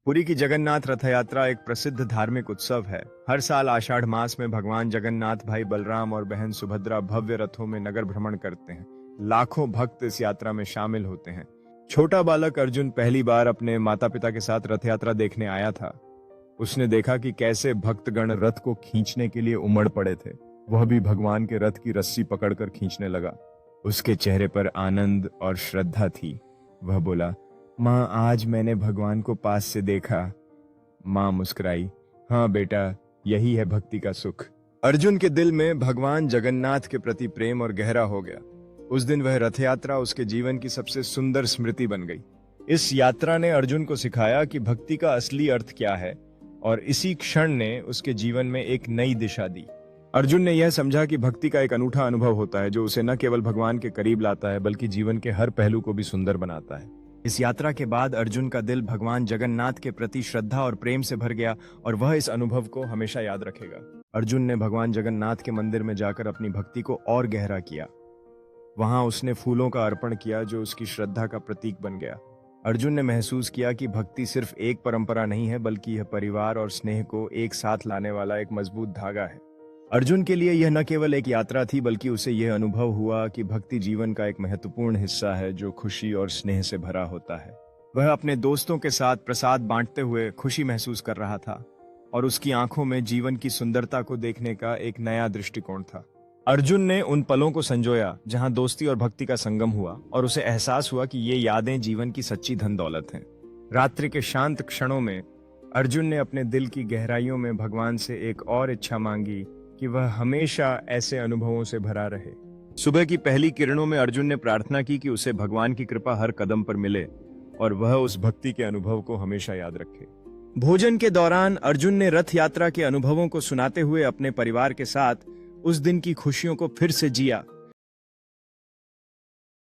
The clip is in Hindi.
पुरी की जगन्नाथ रथ यात्रा एक प्रसिद्ध धार्मिक उत्सव है। हर साल आषाढ़ मास में भगवान जगन्नाथ भाई बलराम और बहन सुभद्रा भव्य रथों में नगर भ्रमण करते हैं। लाखों भक्त इस यात्रा में शामिल होते हैं। छोटा बालक अर्जुन पहली बार अपने माता पिता के साथ रथ यात्रा देखने आया था। उसने देखा कि कैसे भक्तगण रथ को खींचने के लिए उमड़ पड़े थे। वह भी भगवान के रथ की रस्सी पकड़कर खींचने लगा। उसके चेहरे पर आनंद और श्रद्धा थी। वह बोला, माँ, आज मैंने भगवान को पास से देखा। माँ मुस्कुराई, हाँ बेटा, यही है भक्ति का सुख। अर्जुन के दिल में भगवान जगन्नाथ के प्रति प्रेम और गहरा हो गया। उस दिन वह रथ यात्रा उसके जीवन की सबसे सुंदर स्मृति बन गई। इस यात्रा ने अर्जुन को सिखाया कि भक्ति का असली अर्थ क्या है, और इसी क्षण ने उसके जीवन में एक नई दिशा दी। अर्जुन ने यह समझा कि भक्ति का एक अनूठा अनुभव होता है जो उसे न केवल भगवान के करीब लाता है बल्कि जीवन के हर पहलू को भी सुंदर बनाता है। इस यात्रा के बाद अर्जुन का दिल भगवान जगन्नाथ के प्रति श्रद्धा और प्रेम से भर गया और वह इस अनुभव को हमेशा याद रखेगा। अर्जुन ने भगवान जगन्नाथ के मंदिर में जाकर अपनी भक्ति को और गहरा किया। वहां उसने फूलों का अर्पण किया जो उसकी श्रद्धा का प्रतीक बन गया। अर्जुन ने महसूस किया कि भक्ति सिर्फ एक परंपरा नहीं है बल्कि यह परिवार और स्नेह को एक साथ लाने वाला एक मजबूत धागा है। अर्जुन के लिए यह न केवल एक यात्रा थी बल्कि उसे यह अनुभव हुआ कि भक्ति जीवन का एक महत्वपूर्ण हिस्सा है जो खुशी और स्नेह से भरा होता है। वह अपने दोस्तों के साथ प्रसाद बांटते हुए खुशी महसूस कर रहा था और उसकी आंखों में जीवन की सुंदरता को देखने का एक नया दृष्टिकोण था। अर्जुन ने उन पलों को संजोया जहां दोस्ती और भक्ति का संगम हुआ और उसे एहसास हुआ कि ये यादें जीवन की सच्ची धन दौलत हैं। रात्रि के शांत क्षणों में अर्जुन ने अपने दिल की गहराइयों में भगवान से एक और इच्छा मांगी कि वह हमेशा ऐसे अनुभवों से भरा रहे। सुबह की पहली किरणों में अर्जुन ने प्रार्थना की कि उसे भगवान की कृपा हर कदम पर मिले और वह उस भक्ति के अनुभव को हमेशा याद रखे। भोजन के दौरान अर्जुन ने रथ यात्रा के अनुभवों को सुनाते हुए अपने परिवार के साथ उस दिन की खुशियों को फिर से जिया।